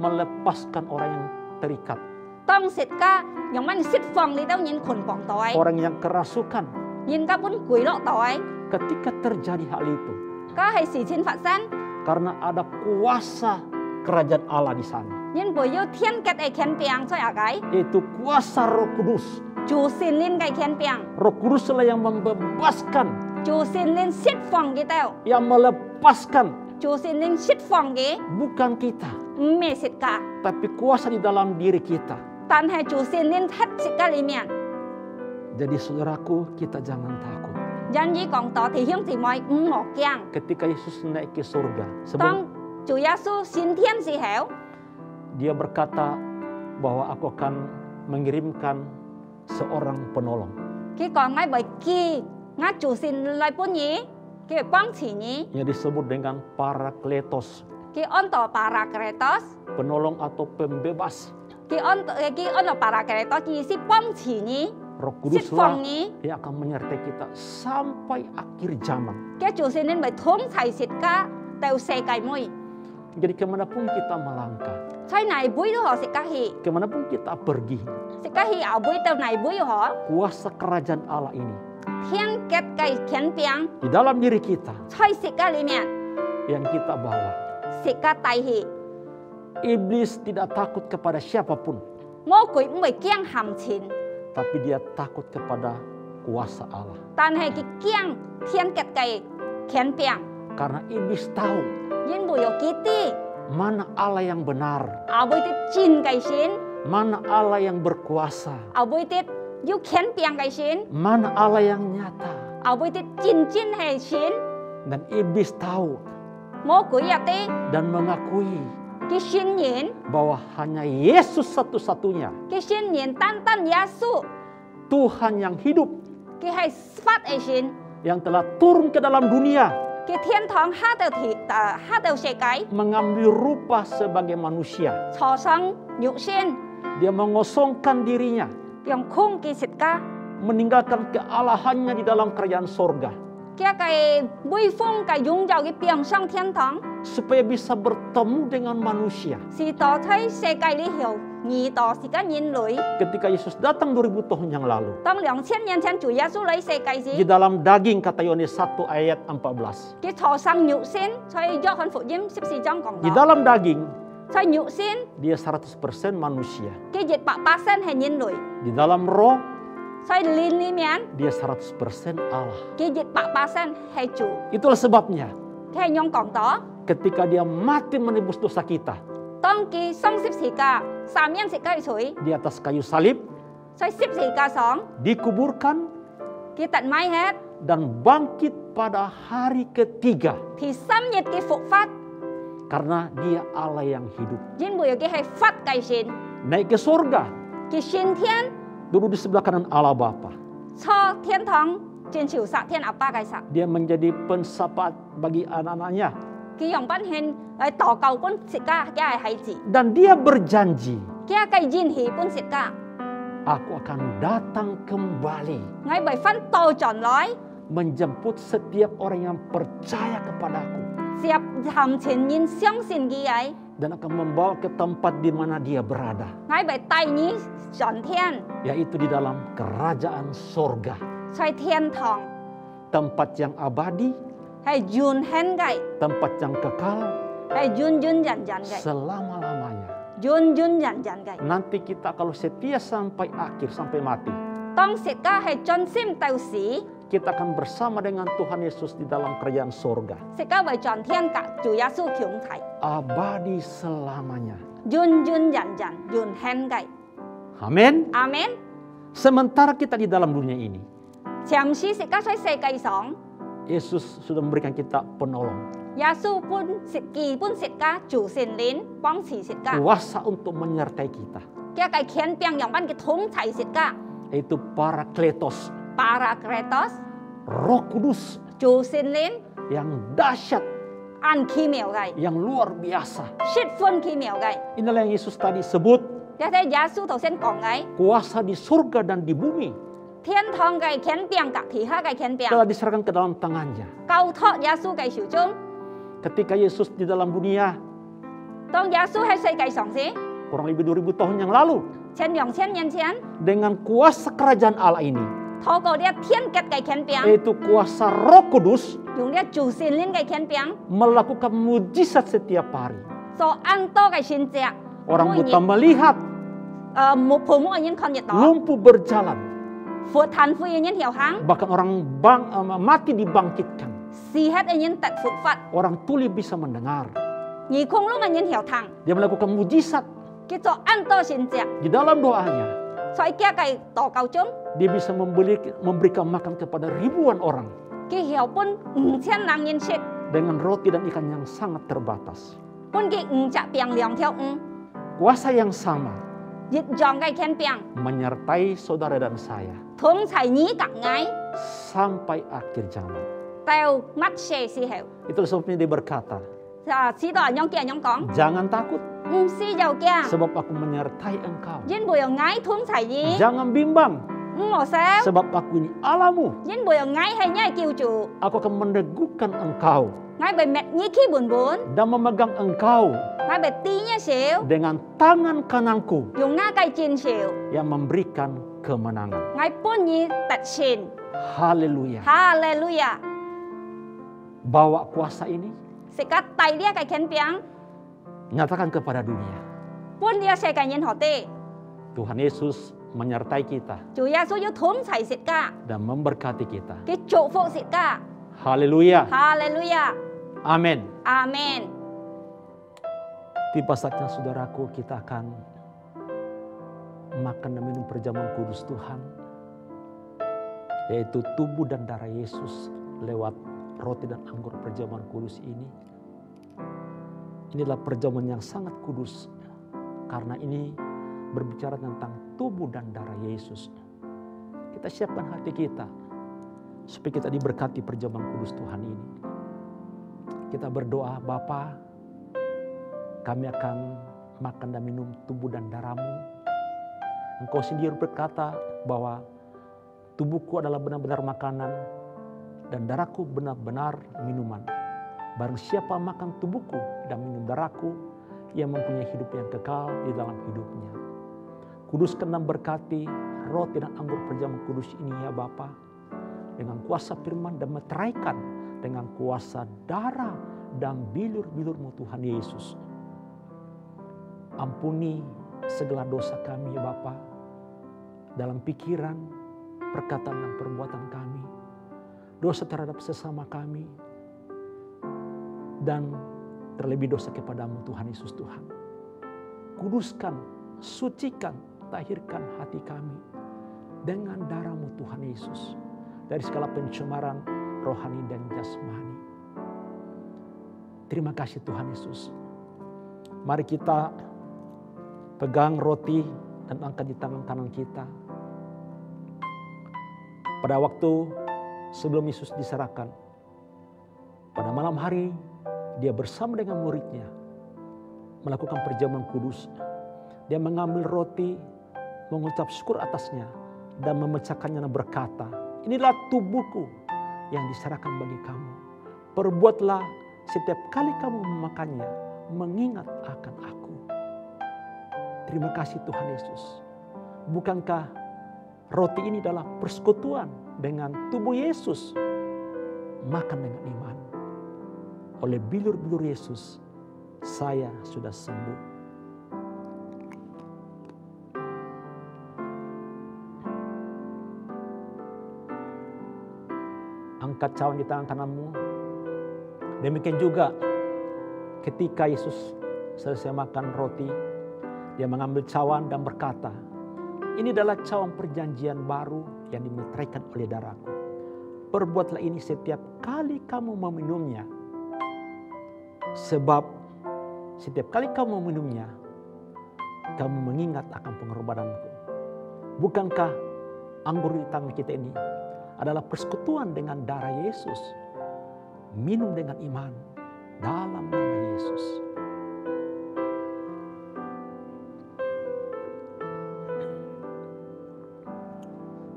melepaskan orang yang terikat, 當時家用乜釋放你都人捆綁袋， orang yang kerasukan, 人家本跪落袋， ketika terjadi hal itu, 家係事情發生， karena ada kuasa kerajaan Allah di sana, 人會有天國嘅權柄出嚟， yaitu kuasa Roh Kudus. 主聖靈嘅權柄， Roh Kudus lah yang membebaskan, 主聖靈釋放佢哋， yang melepaskan, 主聖靈釋放嘅 bukan kita, 唔係實家， tapi kuasa di dalam diri kita. 但係主聖靈喺實家裡面。 Jadi saudaraku, kita jangan takut. 因以講到弟兄姊妹唔好驚， Ketika Yesus naik ke surga, 當 sebelum 主耶穌升天時候， dia berkata bahwa aku akan mengirimkan seorang penolong. 佢講我會寄我主聖來本嘢，佢會幫持你， Yang disebut dengan Parakletos, 佢安到巴拉格雷多斯， penolong atau pembebas. 佢安到巴拉格雷多斯意思幫持你， Roh 釋 Kudus 放 lah 你， yang akan menyertai kita sampai akhir zaman. 佢主聖靈會統齊世界到世界末， Jadi kemanapun kita melangkah, 在哪杯都可世界去， kemanapun kita pergi, 世界去後杯到哪杯可， kuasa kerajaan Allah ini 天國嘅權柄 di dalam diri kita 在世界裡面， yang kita bawa. 世界帶去， Iblis tidak takut kepada siapapun, 魔鬼唔會驚鹹錢。 tapi dia takut kepada kuasa Allah. 但係佢驚天國嘅權柄， Karena iblis tahu 因為有佢啲 mana Allah yang benar, 後背啲真嘅神， mana Allah yang berkuasa, 後背啲有權柄嘅神， mana Allah yang nyata. 後背啲真係神， Dan iblis tahu 魔鬼入啲 dan mengakui 佢信任， bahwa hanya Yesus satu-satunya 佢信任單單耶穌， Tuhan yang hidup 佢係法嘅神， yang telah turun ke dalam dunia 佢天堂下到世界， mengambil rupa sebagai manusia. 坐上肉身， Dia mengosongkan dirinya, 用空嘅十架， meninggalkan kealahannya di dalam kerajaan sorga 佢嘅威風嘅擁有嘅變上天堂， supaya bisa bertemu dengan manusia. 是到喺世界裏頭二代時間人類。 Ketika Yesus datang 2000 tahun yang lalu, 當2000年前主耶穌嚟世界 di 時， dalam daging kata Yohanes 1 ayat 14. 佢坐上肉身，在約翰福音14章講 Di 到， dalam daging 在肉身， dia 100% manusia. 佢100%係人類； Di dalam roh 在靈裏面， dia 100% Allah. 佢100%係主。 Itulah sebabnya 聽用講到， ketika dia mati menebus dosa kita 當佢上十字架，3人十架水， di atas kayu salib, 在十字架上， dikuburkan 佢突埋hết， dan bangkit pada hari ketiga 第3日佢復活， karena dia Allah yang hidup. 因為佢係佛嘅神， Naik ke surga, 佢升天， duduk di sebelah kanan Allah Bapa. 坐天堂，正朝殺天阿爸嘅殺。 Dia menjadi pensapat bagi anak-anaknya. 佢用本獻嚟禱告本食家嘅孩子， Dan dia berjanji, 佢嘅言語本食家， aku akan datang kembali 我為分道盡來， menjemput setiap orang yang percaya kepadaku. 接含前因相信佢嘅， dan akan membawa ke tempat di mana dia berada, 我被帶你上天， yaitu di dalam kerajaan sorga, 在天堂 tempat yang abadi, 係永恆嘅， tempat yang kekal 係永永人人嘅， selama-lamanya. 永永人人嘅。 Nanti kita kalau setia sampai akhir, sampai mati, 當食家係盡心到死， kita akan bersama dengan Tuhan Yesus di dalam kerajaan sorga, 食家為上天格主耶穌強提， abadi selamanya. 永永人人永恆嘅。 Amin. 阿門。 Sementara kita di dalam dunia ini, 暫時食家喺世界上， Yesus sudah memberikan kita penolong, 耶穌本食基本食家做聖靈幫持食家， kuasa untuk menyertai kita, 佢係權柄用班嘅統齊食家， yaitu Parakletos, Parakletos Roh Kudus 做聖靈 yang dahsyat, 按奇妙嘅， yang luar biasa. 十分奇妙嘅。 Inilah yang Yesus tadi sebut 你睇耶穌頭先講嘅， kuasa di surga dan di bumi 天堂嘅權柄及其他嘅權柄， telah diserahkan ke dalam tangannya. 交託耶穌嘅手中。 Ketika Yesus di dalam dunia 當耶穌喺世界上時， kurang lebih 2000 tahun yang lalu, 前2000年前， dengan kuasa kerajaan Allah ini, 透過呢天國嘅權柄， yaitu kuasa Roh Kudus, 用呢做聖靈嘅權柄， melakukan mujizat setiap hari. 做按多嘅先跡， Orang buta melihat, 冇泡沫嘅人看得到， lumpuh berjalan, 闊癱灰嘅人條行， bahkan orang mati dibangkitkan, 死黑嘅人得復活， orang tuli bisa mendengar. 而空窿嘅人條行， Dia melakukan mujizat 叫做按多先跡， di dalam doanya. 在家嘅禱告中， Dia bisa memberikan makan kepada ribuan orang 佢曉本5000人認識， dengan roti dan ikan yang sangat terbatas. 本佢5隻餅2條魚， Kuasa yang sama 熱狀嘅權柄， menyertai saudara dan saya 統齊你及我， sampai akhir zaman. 到乜嘢時候？ Itulah sebabnya dia berkata, 指導人樣講， jangan takut 唔是就驚， sebab aku menyertai engkau. 因為有我統齊你， Jangan bimbang 唔好sợ， sebab aku ini Allahmu. 因為有我係你叫做， Aku akan meneguhkan engkau 我被滅你基本本， dan memegang engkau 我被低一少， dengan tangan kananku 用我嘅戰少， yang memberikan kemenangan. 我本意特善， Haleluya. 哈利路亞， Bawa kuasa ini, 食個大呢嘅權柄， nyatakan kepada dunia. 本呢世界人學啲， Tuhan Yesus menyertai kita 做耶穌要統齊食家， dan memberkati kita. 佢祝福食家， Haleluya. 哈利路亞， Amin. 阿門。 Tiba saatnya saudaraku kita akan makan dan minum perjamuan kudus Tuhan. Yaitu tubuh dan darah Yesus lewat roti dan anggur perjamuan kudus ini. Inilah perjamuan yang sangat kudus. Karena ini berbicara tentang tubuh dan darah Yesus. Kita siapkan hati kita supaya kita diberkati perjamuan kudus Tuhan ini. Kita berdoa, Bapa, kami akan makan dan minum tubuh dan darah-Mu. Engkau sendiri berkata bahwa tubuhku adalah benar-benar makanan dan darahku benar-benar minuman. Barang siapa makan tubuhku dan minum darahku, ia mempunyai hidup yang kekal di dalam hidupnya. Kuduskan dan berkati roti dan anggur perjamuan kudus ini ya Bapa, dengan kuasa firman dan meteraikan dengan kuasa darah dan bilur-bilur-Mu Tuhan Yesus. Ampuni segala dosa kami ya Bapa, dalam pikiran, perkataan dan perbuatan kami, dosa terhadap sesama kami, dan terlebih dosa kepadamu Tuhan Yesus Tuhan. Kuduskan, sucikan, tahirkan hati kami dengan darah-Mu Tuhan Yesus dari segala pencemaran rohani dan jasmani. Terima kasih Tuhan Yesus. Mari kita pegang roti dan angkat di tangan kanan kita. Pada waktu sebelum Yesus diserahkan, pada malam hari dia bersama dengan muridnya melakukan perjamuan kudus. Dia mengambil roti, mengucap syukur atasnya dan memecahkannya dan berkata, inilah tubuhku yang diserahkan bagi kamu. Perbuatlah setiap kali kamu memakannya, mengingat akan aku. Terima kasih Tuhan Yesus. Bukankah roti ini adalah persekutuan dengan tubuh Yesus? Makan dengan iman. Oleh bilur-bilur Yesus, saya sudah sembuh. Angkat cawan di tangan kananmu. Demikian juga ketika Yesus selesai makan roti, dia mengambil cawan dan berkata, ini adalah cawan perjanjian baru yang dimeteraikan oleh darahku. Perbuatlah ini setiap kali kamu meminumnya. Sebab setiap kali kamu meminumnya, kamu mengingat akan pengorbananku. Bukankah anggur di tangan kita ini adalah persekutuan dengan darah Yesus? Minum dengan iman dalam nama Yesus.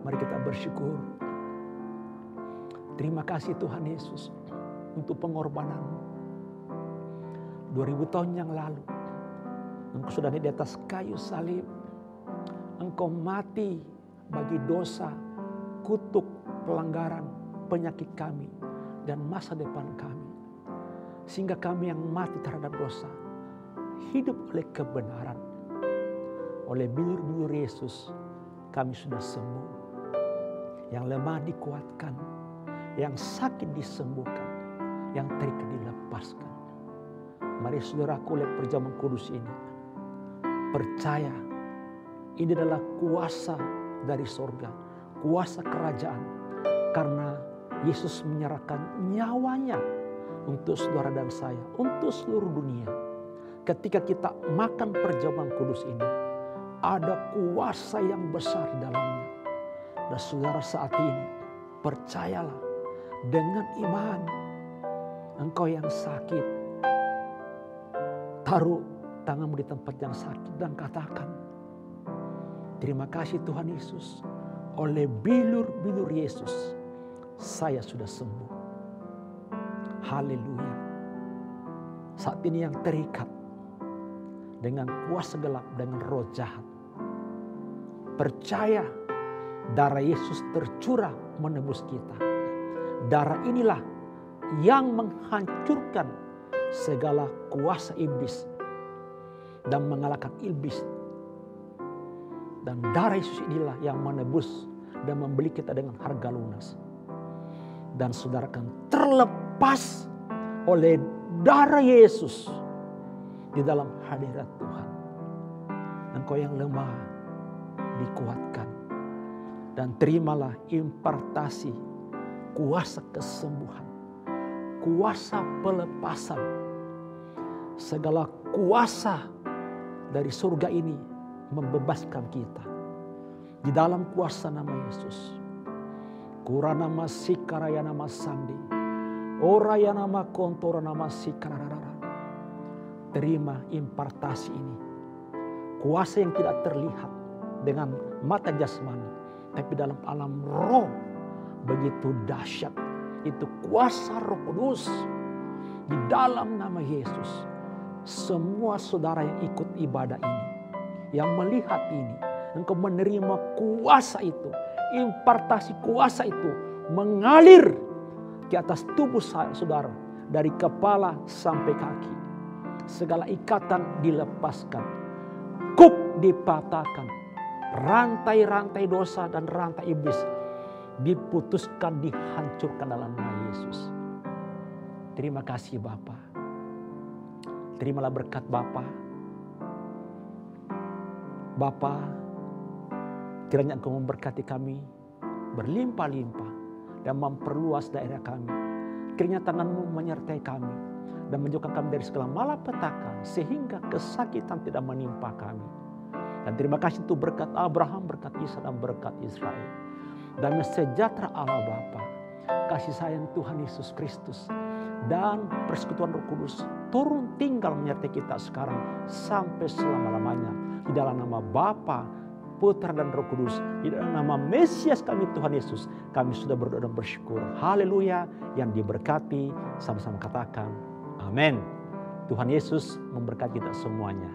Mari kita bersyukur. Terima kasih Tuhan Yesus untuk pengorbanan-Mu. 2000 tahun yang lalu, Engkau sudah di atas kayu salib. Engkau mati bagi dosa, kutuk, pelanggaran, penyakit kami, dan masa depan kami. Sehingga kami yang mati terhadap dosa, hidup oleh kebenaran. Oleh bilur-bilur Yesus, kami sudah sembuh. Yang lemah dikuatkan, yang sakit disembuhkan, yang terikat dilepaskan. Mari saudaraku, oleh perjamuan kudus ini, percaya ini adalah kuasa dari sorga, kuasa kerajaan. Karena Yesus menyerahkan nyawanya untuk saudara dan saya, untuk seluruh dunia. Ketika kita makan perjamuan kudus ini, ada kuasa yang besar di dalamnya. Dan saudara saat ini, percayalah dengan iman. Engkau yang sakit, taruh tanganmu di tempat yang sakit dan katakan, terima kasih Tuhan Yesus. Oleh bilur-bilur Yesus, saya sudah sembuh. Haleluya. Saat ini yang terikat dengan kuasa gelap, dengan roh jahat, percaya darah Yesus tercurah menebus kita. Darah inilah yang menghancurkan segala kuasa iblis dan mengalahkan iblis. Dan darah Yesus inilah yang menebus dan membeli kita dengan harga lunas. Dan saudara akan terlepas oleh darah Yesus di dalam hadirat Tuhan. Engkau yang lemah dikuatkan. Dan terimalah impartasi kuasa kesembuhan, kuasa pelepasan. Segala kuasa dari surga ini membebaskan kita. Di dalam kuasa nama Yesus. Kurana masikaraya nama sandi. Oraya nama kontora nama sikararara. Terima impartasi ini. Kuasa yang tidak terlihat dengan mata jasmani, tapi dalam alam roh begitu dahsyat. Itu kuasa Roh Kudus di dalam nama Yesus. Semua saudara yang ikut ibadah ini, yang melihat ini, engkau menerima kuasa itu, impartasi kuasa itu mengalir di atas tubuh saudara dari kepala sampai kaki. Segala ikatan dilepaskan, kuk dipatahkan, rantai-rantai dosa dan rantai iblis diputuskan, dihancurkan dalam nama Yesus. Terima kasih Bapa. Terimalah berkat Bapa. Bapa, kiranya Engkau memberkati kami berlimpah-limpah dan memperluas daerah kami. Kiranya tangan-Mu menyertai kami dan menjauhkan kami dari segala malapetaka sehingga kesakitan tidak menimpa kami. Dan terima kasih untuk berkat Abraham, berkat Ishak dan berkat Israel. Dan sejahtera Allah Bapa, kasih sayang Tuhan Yesus Kristus, dan persekutuan Roh Kudus turun tinggal menyertai kita sekarang sampai selama-lamanya. Di dalam nama Bapa, Putra dan Roh Kudus, di dalam nama Mesias kami Tuhan Yesus, kami sudah berdoa dan bersyukur. Haleluya. Yang diberkati, sama-sama katakan Amin. Tuhan Yesus memberkati kita semuanya.